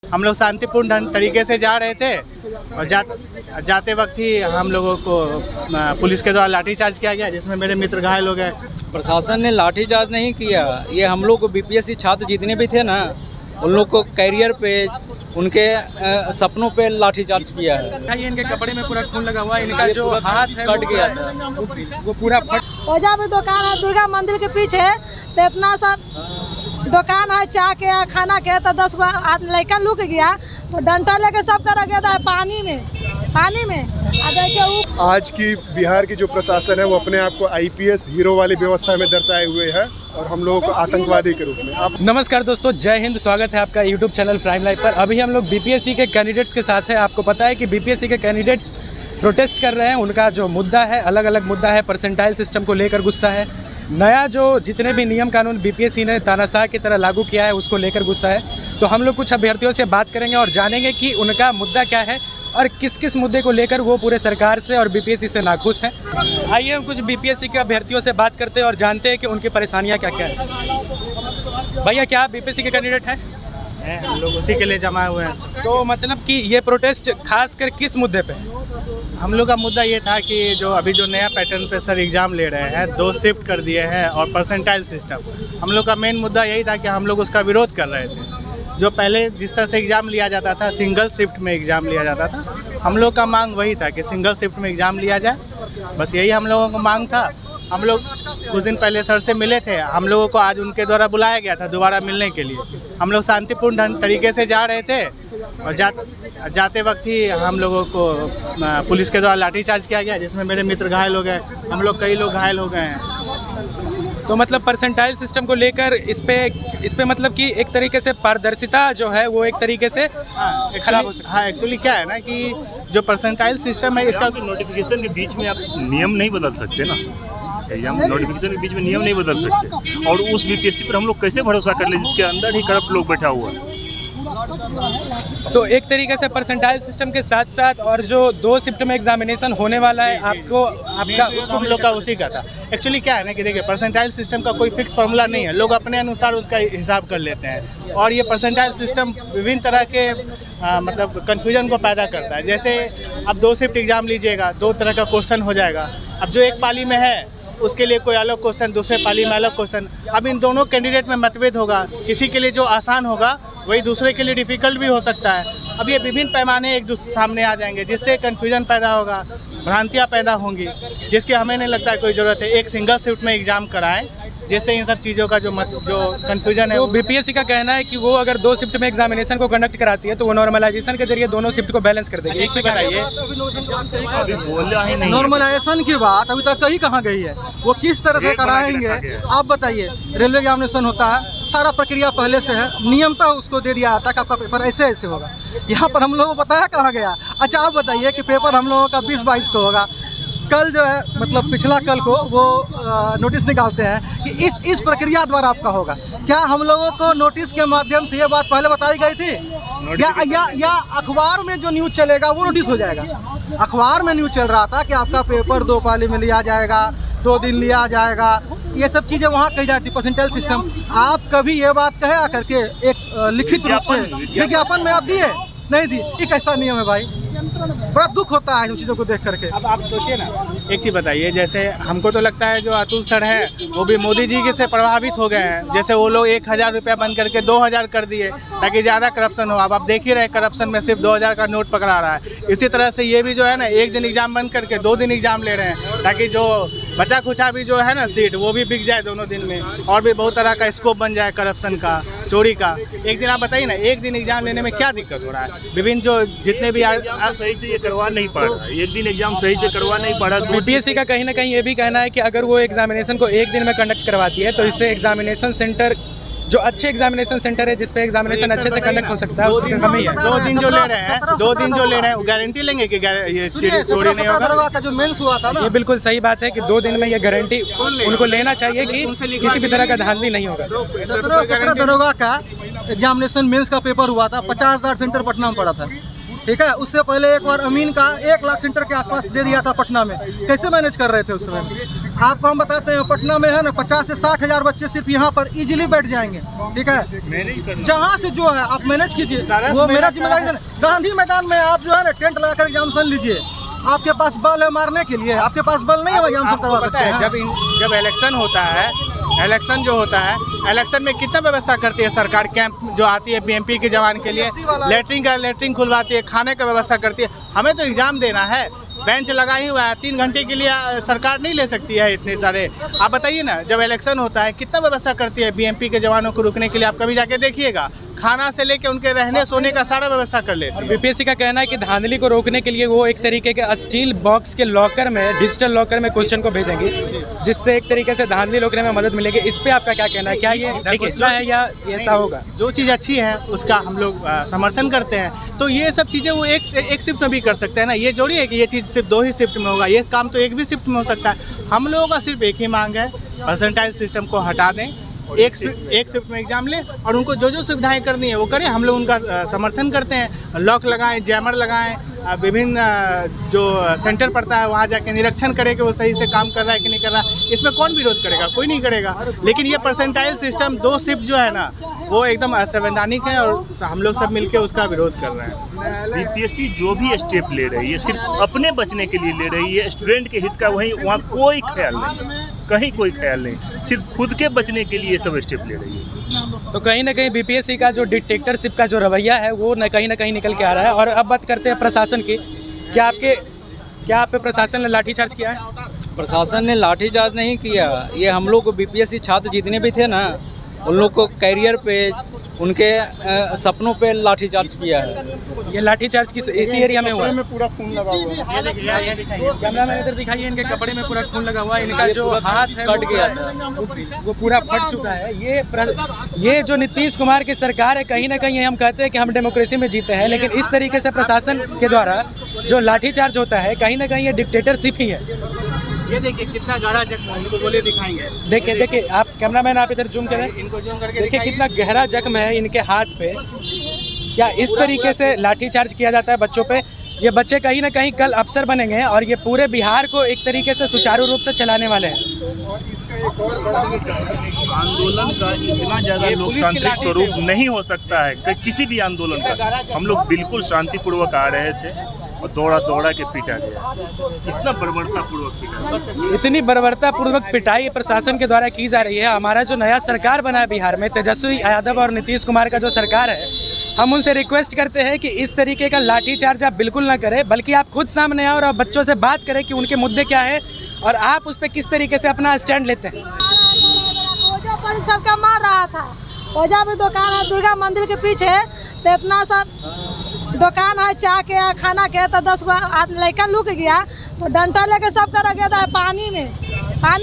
हम लोग शांतिपूर्ण तरीके से जा रहे थे और जाते वक्त ही हम लोगों को पुलिस के द्वारा लाठीचार्ज किया गया, जिसमें मेरे मित्र घायल हो गए। प्रशासन ने लाठीचार्ज नहीं किया, ये हम लोग को बीपीएससी छात्र जितने भी थे ना, उन लोग को कैरियर पे, उनके सपनों पे लाठीचार्ज किया है। इनके कपड़े में पूरा खून लगा हुआ है, इनका जो हाथ है कट गया था, वो पूरा फट। ओजा भी दुकान है दुर्गा मंदिर के पीछे, तो इतना सा दुकान है चाय के खाना के, तो 10 गो लड़का लुक गया तो डंडा लेके सब कर गया था पानी में। आज की बिहार की जो प्रशासन है वो अपने आप को आईपीएस हीरो वाली व्यवस्था में दर्शाए हुए है और हम लोगों को आतंकवादी के रूप में। नमस्कार दोस्तों, जय हिंद, स्वागत है आपका यूट्यूब चैनल प्राइम लाइव पर। अभी हम लोग बीपीएससी के कैंडिडेट्स के साथ हैं। आपको पता है कि बीपीएससी के कैंडिडेट्स प्रोटेस्ट कर रहे हैं। उनका जो मुद्दा है, अलग अलग मुद्दा है, परसेंटाइल सिस्टम को लेकर गुस्सा है। नया जो जितने भी नियम कानून बीपीएससी ने तानाशाह की तरह लागू किया है, उसको लेकर गुस्सा है। तो हम लोग कुछ अभ्यर्थियों से बात करेंगे और जानेंगे कि उनका मुद्दा क्या है और किस किस मुद्दे को लेकर वो पूरे सरकार से और बीपीएससी से नाखुश हैं। आइए हम कुछ बीपीएससी के अभ्यर्थियों से बात करते हैं और जानते हैं कि उनकी परेशानियां क्या क्या है। भैया, क्या आप बीपीएससी के कैंडिडेट हैं? हम लोग उसी के लिए जमा हुए हैं। तो मतलब कि ये प्रोटेस्ट खासकर किस मुद्दे पे? हम लोग का मुद्दा ये था कि जो अभी जो नया पैटर्न पे सर एग्ज़ाम ले रहे हैं, 2 शिफ्ट कर दिए हैं और परसेंटाइल सिस्टम, हम लोग का मेन मुद्दा यही था कि हम लोग उसका विरोध कर रहे थे। जो पहले जिस तरह से एग्ज़ाम लिया जाता था, सिंगल शिफ्ट में एग्ज़ाम लिया जाता था, हम लोग का मांग वही था कि सिंगल शिफ्ट में एग्ज़ाम लिया जाए। बस यही हम लोगों का मांग था। हम लोग कुछ दिन पहले सर से मिले थे। हम लोगों को आज उनके द्वारा बुलाया गया था दोबारा मिलने के लिए। हम लोग शांतिपूर्ण तरीके से जा रहे थे और जाते वक्त ही हम लोगों को पुलिस के द्वारा लाठीचार्ज किया गया, जिसमें मेरे मित्र घायल हो गए। हम लोग कई लोग घायल हो गए हैं। तो मतलब परसेंटाइल सिस्टम को लेकर इस पे मतलब कि एक तरीके से पारदर्शिता जो है वो एक तरीके से खराब हो सकती है। हाँ, एक्चुअली क्या है ना कि जो परसेंटाइल सिस्टम है, इसका नोटिफिकेशन के बीच में आप नियम नहीं बदल सकते ना। एग्जाम नोटिफिकेशन के बीच में नियम नहीं बदल सकते। और उस बीपीएससी पर हम लोग कैसे भरोसा कर ले जिसके अंदर ही करप्ट लोग बैठा हुआ है। तो एक तरीके से परसेंटाइल सिस्टम के साथ साथ और जो 2 शिफ्ट में एग्जामिनेशन होने वाला है, आपका उसको हम लोग का उसी का था। एक्चुअली क्या है ना कि देखिए, परसेंटाइल सिस्टम का कोई फिक्स फार्मूला नहीं है। लोग अपने अनुसार उसका हिसाब कर लेते हैं और ये परसेंटाइल सिस्टम विभिन्न तरह के मतलब कन्फ्यूजन को पैदा करता है। जैसे अब 2 शिफ्ट एग्जाम लीजिएगा, 2 तरह का क्वेश्चन हो जाएगा। अब जो एक पाली में है उसके लिए कोई अलग क्वेश्चन, दूसरे पाली में अलग क्वेश्चन। अब इन दोनों कैंडिडेट में मतभेद होगा। किसी के लिए जो आसान होगा वही दूसरे के लिए डिफ़िकल्ट भी हो सकता है। अब ये विभिन्न पैमाने एक दूसरे सामने आ जाएंगे, जिससे कन्फ्यूजन पैदा होगा, भ्रांतियाँ पैदा होंगी, जिसकी हमें नहीं लगता है कोई ज़रूरत है। एक सिंगल शिफ्ट में एग्ज़ाम कराएं, जिससे इन सब चीज़ों का जो कन्फ्यूजन है। तो बीपीएससी का कहना है कि वो अगर 2 शिफ्ट में एग्जामिनेशन को कंडक्ट कराती है तो वो नॉर्मलाइजेशन के जरिए दोनों शिफ्ट को बैलेंस कर देगी। इस पे बताइए, नॉर्मलाइजेशन की बात अभी तक कहीं कहाँ गई है? वो किस तरह से कराएंगे आप बताइए। रेलवे एग्जामिनेशन होता है, सारा प्रक्रिया पहले से है, नियमता उसको दे दिया था कि आपका पेपर ऐसे ऐसे होगा। यहाँ पर हम लोगों को बताया कहाँ गया? अच्छा, आप बताइए कि पेपर हम लोगों का 20-22 को होगा। कल जो है मतलब पिछला कल को वो नोटिस निकालते हैं कि इस प्रक्रिया द्वारा आपका होगा। क्या हम लोगों को नोटिस के माध्यम से ये बात पहले बताई गई थी? या अखबार में जो न्यूज़ चलेगा वो नोटिस हो जाएगा? अखबार में न्यूज़ चल रहा था कि आपका पेपर 2 पाली में लिया जाएगा, 2 दिन लिया जाएगा, ये सब चीज़ें वहाँ कही जाती। परसेंटाइल सिस्टम आप कभी ये बात कहे आकर के एक लिखित रूप से विज्ञापन में आप दिए नहीं दी? ये कैसा नियम है भाई? बड़ा दुख होता है उन चीज़ों को देख करके। अब आप सोचिए ना, एक चीज़ बताइए, जैसे हमको तो लगता है जो अतुल सर हैं वो भी मोदी जी के से प्रभावित हो गए हैं। जैसे वो लोग 1000 रुपया बंद करके 2000 कर दिए ताकि ज़्यादा करप्शन हो। अब आप देख ही रहे, करप्शन में सिर्फ 2000 का नोट पकड़ा रहा है। इसी तरह से ये भी जो है ना, 1 दिन एग्ज़ाम बंद करके 2 दिन एग्ज़ाम ले रहे हैं ताकि जो बचा खुचा भी जो है ना सीट, वो भी बिक जाए दोनों दिन में, और भी बहुत तरह का स्कोप बन जाए करप्शन का, चोरी का। एक दिन आप बताइए ना, 1 दिन एग्ज़ाम लेने में क्या दिक्कत हो रहा है? विभिन्न जो जितने भी सही से ये करवा नहीं पा रहा, एक दिन एग्जाम सही से करवा नहीं पा रहा। बीपीएससी का कहीं ना कहीं ये भी कहना है कि अगर वो एग्जामिनेशन को 1 दिन में कंडक्ट करवाती है तो इससे एग्जामिनेशन सेंटर, जो अच्छे एग्जामिनेशन सेंटर है जिसपे एग्जामिनेशन अच्छे से कंडक्ट हो सकता है, उसकी कमी है। 2 दिन जो ले रहे हैं, 2 दिन जो ले रहे हैं, गारंटी लेंगे कि ये चोरी नहीं होगा? का जो मेंस हुआ था ना, ये बिल्कुल सही बात है कि 2 दिन में ये गारंटी उनको लेना चाहिए कि किसी भी तरह का धांधली नहीं होगा। 17 दरोगा का एग्जामिनेशन मेंस का पेपर हुआ था, 50,000 सेंटर पटना में पड़ा था। ठीक है, उससे पहले एक बार अमीन का 1 लाख सेंटर के आसपास दे दिया था पटना में। कैसे मैनेज कर रहे थे उस समय? आपको हम बताते हैं पटना में है ना 50 से 60 हज़ार बच्चे सिर्फ यहाँ पर इजीली बैठ जाएंगे, ठीक है। मैनेज करना जहाँ से जो है आप मैनेज कीजिए, सारा वो मेरा मैनेज जिम्मेदारी है। गांधी मैदान में आप जो है ना टेंट लगाकर एग्जामिनेशन लीजिए, आपके पास बल है मारने के लिए, आपके पास बल नहीं है एग्जामिनेशन आपको करवा पता सकते है हैं। जब इलेक्शन होता है, इलेक्शन जो होता है, इलेक्शन में कितना व्यवस्था करती है सरकार। कैंप जो आती है बीएमपी के जवान के लिए, लेटरिन खुलवाती है, खाने का व्यवस्था करती है। हमें तो एग्जाम देना है, बेंच लगा ही हुआ है, 3 घंटे के लिए सरकार नहीं ले सकती है इतने सारे। आप बताइए ना, जब इलेक्शन होता है कितना व्यवस्था करती है बीएमपी के जवानों को रुकने के लिए। आप कभी जाके देखिएगा, खाना से लेके उनके रहने सोने का सारा व्यवस्था कर लेती है। बीपीएससी का कहना है कि धांधली को रोकने के लिए वो एक तरीके के स्टील बॉक्स के लॉकर में, डिजिटल लॉकर में क्वेश्चन को भेजेंगी, जिससे एक तरीके से धांधली रोकने में मदद मिलेगी। इस पे आपका क्या कहना है, क्या ये घोषणा है या ऐसा होगा? जो चीज़ अच्छी है उसका हम लोग समर्थन करते हैं। तो ये सब चीज़ें वो एक शिफ्ट में भी कर सकते हैं ना। ये जोड़ी है कि ये चीज़ सिर्फ 2 ही शिफ्ट में होगा, ये काम तो एक भी शिफ्ट में हो सकता है। हम लोगों का सिर्फ एक ही मांग है, परसेंटाइल सिस्टम को हटा दें, एक शिफ्ट में एग्जाम लें और उनको जो जो सुविधाएं करनी है वो करें। हम लोग उनका समर्थन करते हैं। लॉक लगाएं, जैमर लगाएं, विभिन्न जो सेंटर पड़ता है वहाँ जाके निरीक्षण करें कि वो सही से काम कर रहा है कि नहीं कर रहा है। इसमें कौन विरोध करेगा? कोई नहीं करेगा। लेकिन ये परसेंटाइल सिस्टम 2 शिफ्ट जो है ना, वो एकदम असंवैधानिक है और हम लोग सब मिलकर उसका विरोध कर रहे हैं। बीपीएससी जो भी स्टेप ले रही है सिर्फ अपने बचने के लिए ले रही है, स्टूडेंट के हित का वहाँ कोई ख्याल नहीं, कहीं कोई ख्याल नहीं, सिर्फ खुद के बचने के लिए सब स्टेप ले रही है। तो कहीं ना कहीं बीपीएससी का जो डिक्टेटरशिप का जो रवैया है वो कहीं ना कहीं निकल के आ रहा है। और अब बात करते हैं प्रशासन की। क्या आप पे प्रशासन ने लाठीचार्ज किया है? प्रशासन ने लाठीचार्ज नहीं किया। ये हम लोग को बीपीएससी छात्र जितने भी थे ना, उन लोग को कैरियर पे, उनके सपनों पे लाठीचार्ज किया है। ये लाठीचार्ज किस इसी एरिया में हुआ है? पूरा खून लगा हुआ है। कैमरा मैन इधर दिखाइए, इनके कपड़े में पूरा खून लगा हुआ है, इनका जो हाथ है कट गया वो पूरा फट चुका है। ये जो नीतीश कुमार की सरकार है, कहीं ना कहीं हम कहते हैं कि हम डेमोक्रेसी में जीते हैं, लेकिन इस तरीके से प्रशासन के द्वारा जो लाठीचार्ज होता है, कहीं ना कहीं ये डिक्टेटरशिप ही है। ये देखिए कितना गहरा जख्म, इनको बोले दिखाएंगे। देखिए आप कैमरामैन आप इधर जूम करें, इनको जूम करके देखिए कितना गहरा जख्म है इनके हाथ पे। क्या इस तरीके से लाठीचार्ज किया जाता है बच्चों पे? ये बच्चे कहीं ना कहीं कल अफसर बनेंगे और ये पूरे बिहार को एक तरीके से सुचारू रूप से चलाने वाले हैं। आंदोलन का इतना ज़्यादा लोकतांत्रिक स्वरूप नहीं हो सकता है कि किसी भी आंदोलन का। हम लोग बिल्कुल शांतिपूर्वक आ रहे थे और दौड़ा के पीटा गया। इतना बर्बरतापूर्वक पीटा, इतनी बर्बरतापूर्वक पिटाई प्रशासन के द्वारा की जा रही है। हमारा जो नया सरकार बना है बिहार में, तेजस्वी यादव और नीतीश कुमार का जो सरकार है, हम उनसे रिक्वेस्ट करते हैं कि इस तरीके का लाठीचार्ज आप बिल्कुल ना करें, बल्कि आप खुद सामने आओ और बच्चों से बात करें कि उनके मुद्दे क्या है और आप उस पर किस तरीके से अपना स्टैंड लेते हैं। ओजा पर सबका मार रहा था। ओजा में दुकान है दुर्गा मंदिर के पीछे, तो इतना सा दुकान है चाय के खाना के, तो 10 लड़का लुक गया तो डंटा लेके सब कर गया था पानी में। और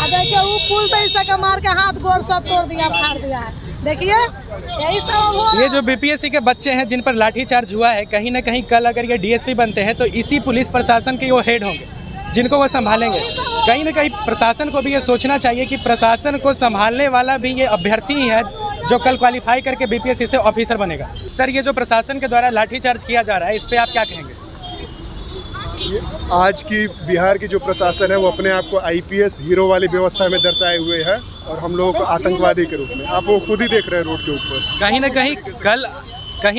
देखिए वो पुल पे इसका मार के हाथ गोड़ सब तोड़ दिया, फाड़ दिया है। देखिए यही सब। ये जो बीपीएससी के बच्चे हैं जिन पर लाठीचार्ज हुआ है, कहीं ना कहीं कल अगर ये डीएसपी बनते हैं तो इसी पुलिस प्रशासन के वो हेड होंगे जिनको वो संभालेंगे। कहीं ना कहीं प्रशासन को भी ये सोचना चाहिए कि प्रशासन को संभालने वाला भी ये अभ्यर्थी ही है जो कल क्वालिफाई करके बीपीएससी से ऑफिसर बनेगा। सर, ये जो प्रशासन के द्वारा लाठीचार्ज किया जा रहा है, इस पे आप क्या कहेंगे? आज की बिहार की जो प्रशासन है वो अपने आप को आईपीएस हीरो वाली व्यवस्था में दर्शाए हुए है और हम लोगों को आतंकवादी के रूप में। आप वो खुद ही देख रहे हैं रोड के ऊपर। कहीं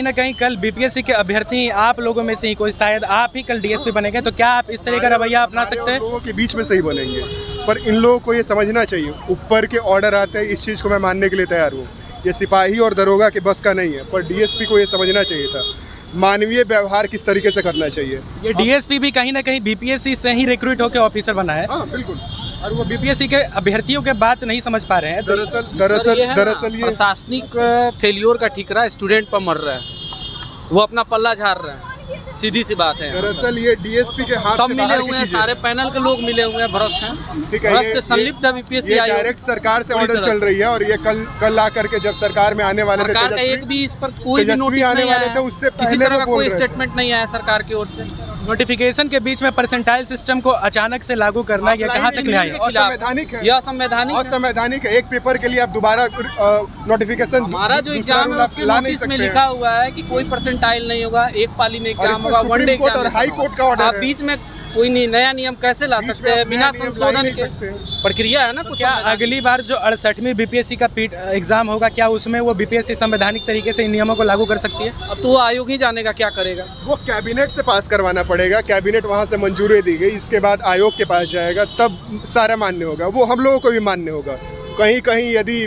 ना कहीं कल बीपीएससी के अभ्यर्थी आप लोगों में से ही कोई, शायद आप ही कल डीएसपी बनेंगे, तो क्या आप इस तरह का रवैया अपना सकते हैं? लोगों के बीच में से ही बनेंगे, पर इन लोगों को ये समझना चाहिए, ऊपर के ऑर्डर आते हैं, इस चीज़ को मैं मानने के लिए तैयार हूँ। ये सिपाही और दरोगा के बस का नहीं है, पर डीएसपी को ये समझना चाहिए था मानवीय व्यवहार किस तरीके से करना चाहिए। ये डीएसपी भी कहीं ना कहीं बीपीएससी से ही रिक्रूट होकर ऑफिसर बना है। हाँ बिल्कुल। और वो बीपीएससी के अभ्यर्थियों के बात नहीं समझ पा रहे हैं। दरअसल ये प्रशासनिक फेलियर का ठिकरा स्टूडेंट पर मर रहा है, वो अपना पल्ला झाड़ रहे हैं, सीधी सी बात है। दरअसल ये डीएसपी के हाथ सब से मिले बाहर हुए की हैं, चीज़ है। सारे पैनल के लोग मिले हुए हैं, भ्रष्ट हैं, ठीक है, भ्रष्ट से संलिप्त है बीपीएससी आयोग। डायरेक्ट सरकार से पूरी ऑर्डर तरह चल से। रही है और ये कल आकर के जब सरकार में आने वाले थे, सरकार का एक भी इस पर कोई भी नोटिस आने नहीं वाले आया थे, है, उससे किसी पहले तरह वो का बोल कोई रहे थे। स्टेटमेंट नहीं आया सरकार की ओर से। नोटिफिकेशन के बीच में परसेंटाइल सिस्टम को अचानक से लागू करना, ये कहाँ तक न्याय है? असंवैधानिक है। यह असंवैधानिक है। असंवैधानिक है। एक पेपर के लिए आप दोबारा नोटिफिकेशन, हमारा जो एग्जाम है उसके नोटिस में लिखा हुआ है कि कोई परसेंटाइल नहीं होगा, एक पाली में एग्जाम होगा, वनडे कोर्ट और हाई कोर्ट का ऑर्डर आप है। बीच में कोई नहीं नया नियम कैसे ला बीच में सकते हैं आप बिना नया नियम ला ही संशोधन नहीं के? सकते हैं। प्रक्रिया है ना तो कुछ क्या संवैधानिक। अगली बार जो 68वीं बीपीएससी का एग्जाम होगा, क्या उसमें वो बीपीएससी संवैधानिक तरीके से इन नियमों को लागू कर सकती है? अब तो वो आयोग ही जानेगा क्या करेगा। वो कैबिनेट से पास करवाना पड़ेगा, कैबिनेट वहाँ से मंजूरी दी गई, इसके बाद आयोग के पास जाएगा, तब सारा मान्य होगा। वो हम लोगों को भी मान्य होगा। कहीं कहीं यदि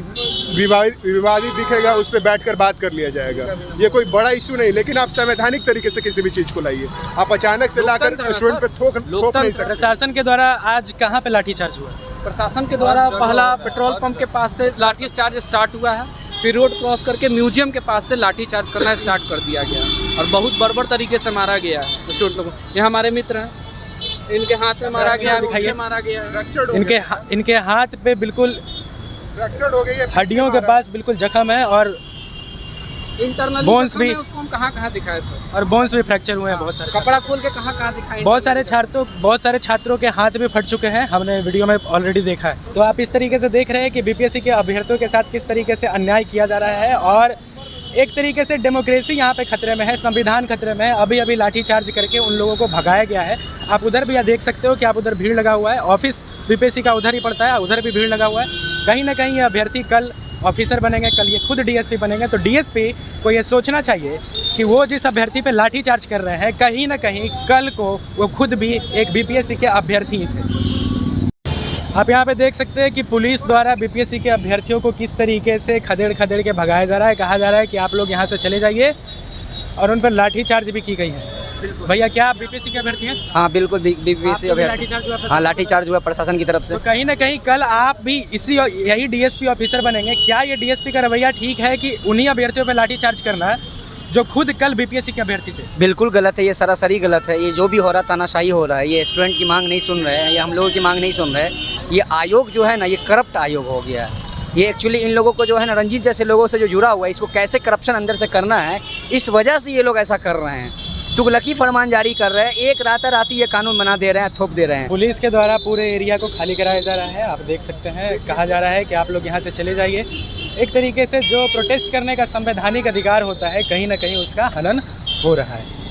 विवादित दिखेगा उस पर बैठकर बात कर लिया जाएगा। ये कोई बड़ा इशू नहीं, लेकिन आप संवैधानिक तरीके से किसी भी चीज़ को लाइए। आप अचानक से लाकर लोकतंत्र है स्टूडेंट पे सर। थोप नहीं लोकतंत्र। सकते। प्रशासन के द्वारा आज कहाँ पे लाठीचार्ज हुआ? प्रशासन के द्वारा पहला पेट्रोल पंप के पास से लाठी चार्ज स्टार्ट हुआ है, फिर रोड क्रॉस करके म्यूजियम के पास से लाठी चार्ज करना स्टार्ट कर दिया गया और बहुत बर्बर तरीके से मारा गया है स्टूडेंट लोगों को। ये हमारे मित्र हैं, इनके हाथ में मारा गया, पीछे मारा गया। इनके हाथ पे बिल्कुल फ्रैक्चर्ड हो गई है, हड्डियों के पास बिल्कुल जख्म है और इंटरनल बोन्स भी- उसको हम कहाँ दिखाए सर? और बोन्स भी फ्रैक्चर हुए हैं बहुत सारे। कपड़ा खोल के कहाँ दिखाए? बहुत सारे छात्रों के हाथ भी फट चुके हैं, हमने वीडियो में ऑलरेडी देखा है। तो आप इस तरीके से देख रहे हैं कि बीपीएससी के अभ्यर्थियों के साथ किस तरीके से अन्याय किया जा रहा है और एक तरीके से डेमोक्रेसी यहाँ पे खतरे में है, संविधान खतरे में है। अभी अभी लाठीचार्ज करके उन लोगों को भगाया गया है। आप उधर भी देख सकते हो कि आप उधर भीड़ लगा हुआ है, ऑफिस बीपीएससी का उधर ही पड़ता है, उधर भी भीड़ लगा हुआ है। कहीं ना कहीं ये अभ्यर्थी कल ऑफिसर बनेंगे, कल ये खुद डीएसपी बनेंगे। तो डीएसपी को ये सोचना चाहिए कि वो जिस अभ्यर्थी पे लाठीचार्ज कर रहे हैं, कहीं ना कहीं कल को वो खुद भी एक बीपीएससी के अभ्यर्थी थे। आप यहाँ पे देख सकते हैं कि पुलिस द्वारा बीपीएससी के अभ्यर्थियों को किस तरीके से खदेड़ के भगाया जा रहा है। कहा जा रहा है कि आप लोग यहाँ से चले जाइए और उन पर लाठीचार्ज भी की गई है। भैया, क्या आप बीपीएससी के अभ्यर्थी हैं? हाँ बिल्कुल, बीपीएससी लाठीचार्ज हुआ? हाँ लाठीचार्ज हुआ प्रशासन की तरफ से। तो कहीं ना कहीं कल आप भी यही डीएसपी ऑफिसर बनेंगे। क्या ये डीएसपी का रवैया ठीक है कि उन्हीं अभ्यर्थियों पर लाठीचार्ज करना है जो खुद कल बीपीएससी के अभ्यर्थी थे? बिल्कुल गलत है, ये सरासरी गलत है। ये जो भी हो रहा है तानाशाही हो रहा है। ये स्टूडेंट की मांग नहीं सुन रहे हैं, ये हम लोगों की मांग नहीं सुन रहे हैं। ये आयोग जो है ना, ये करप्ट आयोग हो गया है। ये एक्चुअली इन लोगों को जो है ना, रंजीत जैसे लोगों से जो जुड़ा हुआ है, इसको कैसे करप्शन अंदर से करना है, इस वजह से ये लोग ऐसा कर रहे हैं। तुगलकी फरमान जारी कर रहे हैं, एक राताराती ये कानून बना दे रहे हैं, थोप दे रहे हैं। पुलिस के द्वारा पूरे एरिया को खाली कराया जा रहा है। आप देख सकते हैं, कहा जा रहा है कि आप लोग यहाँ से चले जाइए। एक तरीके से जो प्रोटेस्ट करने का संवैधानिक अधिकार होता है, कहीं ना कहीं उसका हनन हो रहा है।